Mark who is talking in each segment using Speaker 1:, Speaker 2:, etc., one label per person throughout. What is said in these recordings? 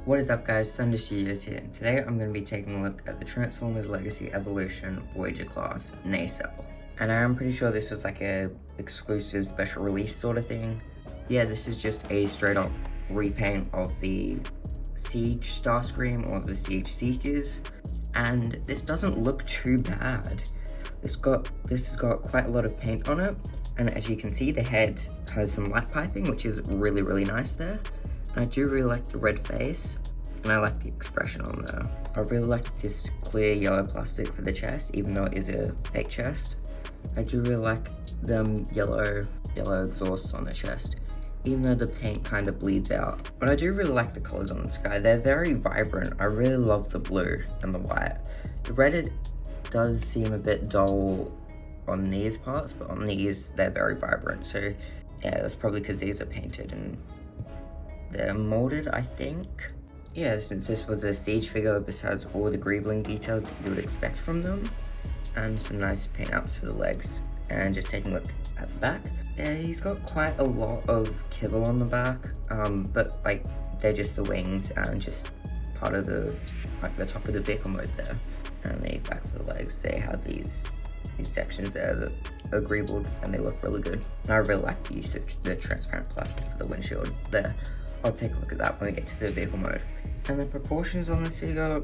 Speaker 1: What is up guys, Thunder Studios here, and today I'm going to be taking a look at the Transformers Legacy Evolution Voyager class Nacelle. And I am pretty sure this is like a exclusive special release sort of thing. Yeah, this is just a straight up repaint of the Siege Starscream or the Siege Seekers. And this doesn't look too bad. This has got quite a lot of paint on it. And as you can see, the head has some light piping, which is really nice there. I do really like the red face, and I like the expression on there. I really like this clear yellow plastic for the chest, even though it is a fake chest. I do really like them yellow exhausts on the chest, even though the paint kind of bleeds out. But I do really like the colors on this guy. They're very vibrant. I really love the blue and the white. The red, it does seem a bit dull on these parts, but on these, they're very vibrant. So yeah, that's probably because these are painted and they're molded, I think. Yeah, since this was a Siege figure, this has all the greebling details you would expect from them, and some nice paint ups for the legs. And just taking a look at the back, yeah, he's got quite a lot of kibble on the back, but like they're just the wings and just part of the top of the vehicle mode there. And the backs of the legs, they have these sections there that are greebled and they look really good. And I really like the use of the transparent plastic for the windshield there. I'll take a look at that when we get to the vehicle mode. And the proportions on this figure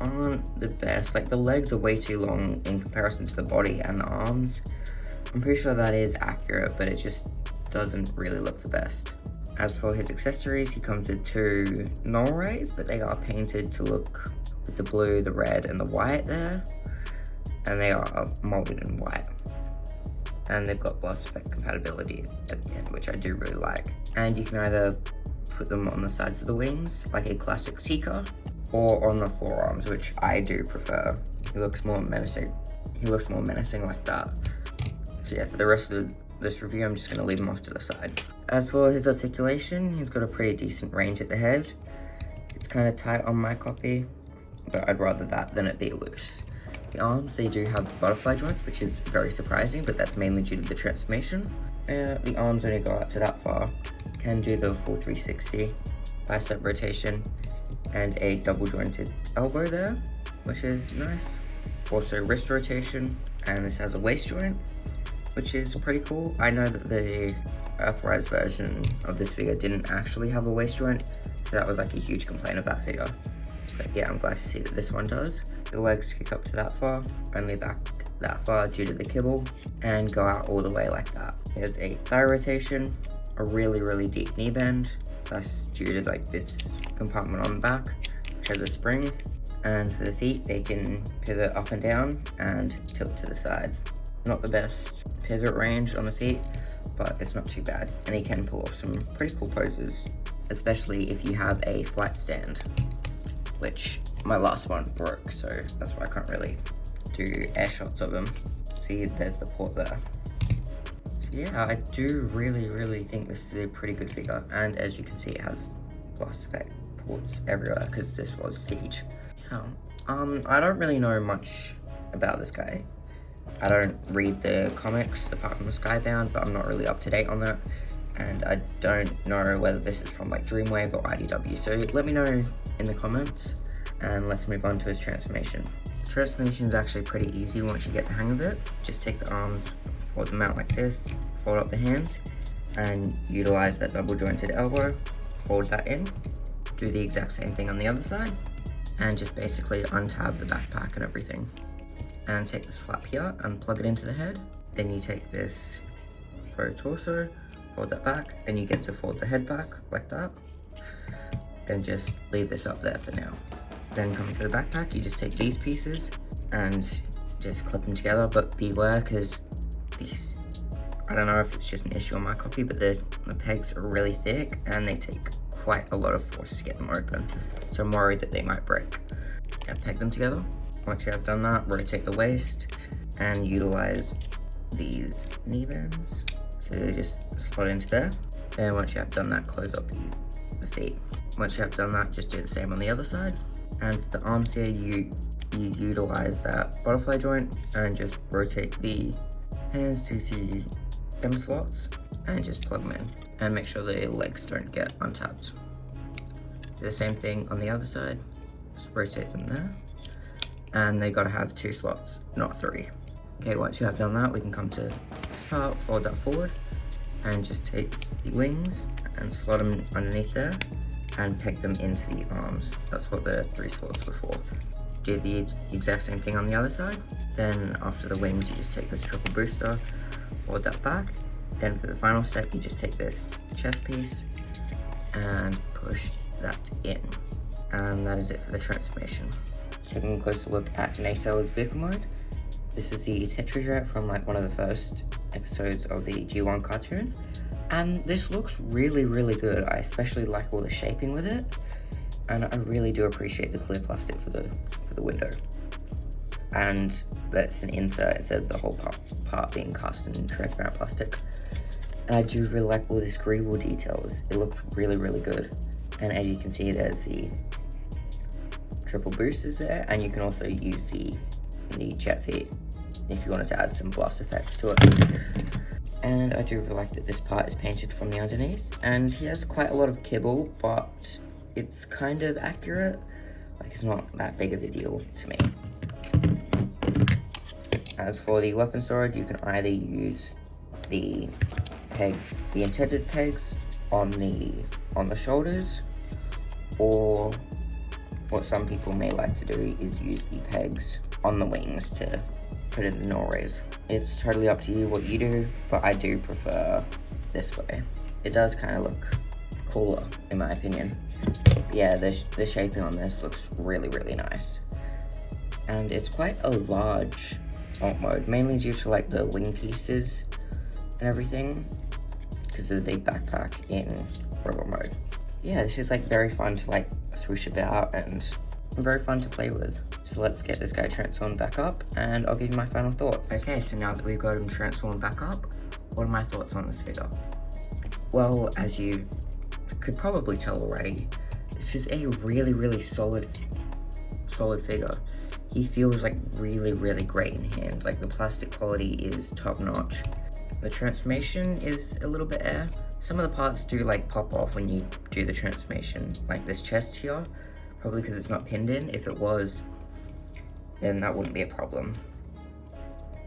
Speaker 1: aren't the best. Like the legs are way too long in comparison to the body and the arms. I'm pretty sure that is accurate, but it just doesn't really look the best. As for his accessories, he comes with two null rays, but they are painted to look with the blue, the red, and the white there. And they are molded in white. And they've got blast effect compatibility at the end, which I do really like. And you can either put them on the sides of the wings, like a classic Seeker, or on the forearms, which I do prefer. He looks more menacing. He looks more menacing like that. So yeah, for the rest of this review, I'm just gonna leave him off to the side. As for his articulation, he's got a pretty decent range at the head. It's kind of tight on my copy, but I'd rather that than it be loose. The arms, they do have butterfly joints, which is very surprising, but that's mainly due to the transformation. The arms only go out to that far. Can do the full 360 bicep rotation and a double jointed elbow there, which is nice. Also wrist rotation, and this has a waist joint, which is pretty cool. I know that the Earthrise version of this figure didn't actually have a waist joint, so that was like a huge complaint of that figure. But yeah, I'm glad to see that this one does. The legs kick up to that far, only back that far due to the kibble, and go out all the way like that. Here's a thigh rotation, a really deep knee bend. That's due to like this compartment on the back, which has a spring. And for the feet, they can pivot up and down and tilt to the side. Not the best pivot range on the feet, but it's not too bad. And you can pull off some pretty cool poses, especially if you have a flight stand, which my last one broke, so that's why I can't really do air shots of them. See, there's the port there. Yeah, I do really think this is a pretty good figure, and as you can see, it has blast effect ports everywhere because this was Siege. Yeah, I don't really know much about this guy. I don't read the comics apart from the Skybound, but I'm not really up to date on that, and I don't know whether this is from like Dreamwave or IDW. So let me know in the comments, and let's move on to his transformation. Transformation is actually pretty easy once you get the hang of it. Just take the arms, fold them out like this, fold up the hands, and utilize that double jointed elbow, fold that in, do the exact same thing on the other side, and just basically untab the backpack and everything. And take this flap here and plug it into the head. Then you take this faux torso, fold that back, and you get to fold the head back like that. Then just leave this up there for now. Then come to the backpack, you just take these pieces and just clip them together, but beware because these, I don't know if it's just an issue on my copy, but the pegs are really thick and they take quite a lot of force to get them open. So I'm worried that they might break. And peg them together. Once you have done that, rotate the waist and utilize these knee bands. So they just slot into there. And once you have done that, close up the feet. Once you have done that, just do the same on the other side. And for the arms here, you utilize that butterfly joint and just rotate the hands to see them slots and just plug them in. And make sure the legs don't get untapped. Do the same thing on the other side. Just rotate them there. And they gotta have 2 slots, not 3. Okay, once you have done that, we can come to this part, fold that forward, and just take the wings and slot them underneath there and peg them into the arms. That's what the 3 slots were for. Do the exact same thing on the other side. Then after the wings, you just take this triple booster, fold that back. Then for the final step, you just take this chest piece and push that in. And that is it for the transformation. Taking a closer look at Nacelle's vehicle mode. This is the Tetrajet from like one of the first episodes of the G1 cartoon. And this looks really, really good. I especially like all the shaping with it. And I really do appreciate the clear plastic for the window. And that's an insert instead of the whole part being cast in transparent plastic. And I do really like all the screw wheel details. It looks really, really good. And as you can see, there's the triple boosters there, and you can also use the jet feet if you wanted to add some blast effects to it. And I do really like that this part is painted from the underneath, and he has quite a lot of kibble, but it's kind of accurate. Like, it's not that big of a deal to me. As for the weapon storage, you can either use the pegs, the intended pegs on the shoulders, or what some people may like to do is use the pegs on the wings to put in the null rays. It's totally up to you what you do, but I do prefer this way. It does kind of look cooler, in my opinion. But yeah, the shaping on this looks really, really nice. And it's quite a large alt mode, mainly due to like the wing pieces and everything, because of the big backpack in robot mode. Yeah, this is like very fun to like swoosh about and very fun to play with. So let's get this guy transformed back up and I'll give you my final thoughts. Okay, so now that we've got him transformed back up, what are my thoughts on this figure? Well, as you could probably tell already, this is a really, really solid figure. He feels like really, really great in hand. Like, the plastic quality is top notch. The transformation is a little bit air. Some of the parts do like pop off when you do the transformation, like this chest here, probably because it's not pinned in. If it was, then that wouldn't be a problem.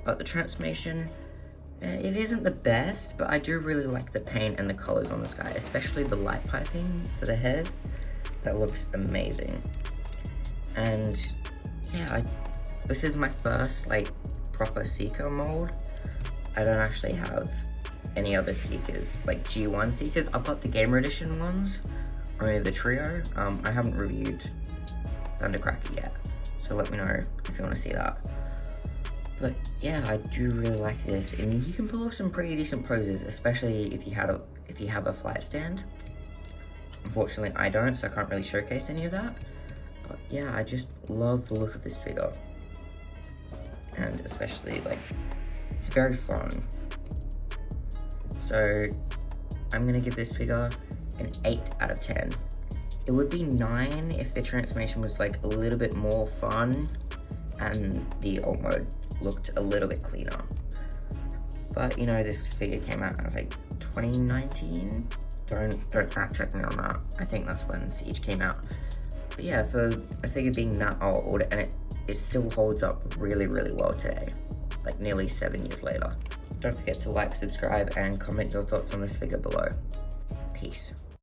Speaker 1: But the transformation, it isn't the best, but I do really like the paint and the colors on this guy, especially the light piping for the head. That looks amazing. And yeah, this is my first like proper Seeker mold. I don't actually have any other Seekers, like G1 Seekers. I've got the Gamer Edition ones, only the trio. I haven't reviewed Thundercracker yet, so let me know if you want to see that. But yeah, I do really like this, and you can pull off some pretty decent poses, especially if you have a flight stand. Unfortunately, I don't, so I can't really showcase any of that. But yeah, I just love the look of this figure, and especially like it's very fun. So I'm gonna give this figure an 8 out of 10. It would be 9 if the transformation was like a little bit more fun and the alt mode looked a little bit cleaner. But you know, this figure came out in like 2019. Don't fact check me on that. I think that's when Siege came out. But yeah, for a figure being that old, and it still holds up really, really well today, like nearly 7 years later. Don't forget to like, subscribe, and comment your thoughts on this figure below. Peace.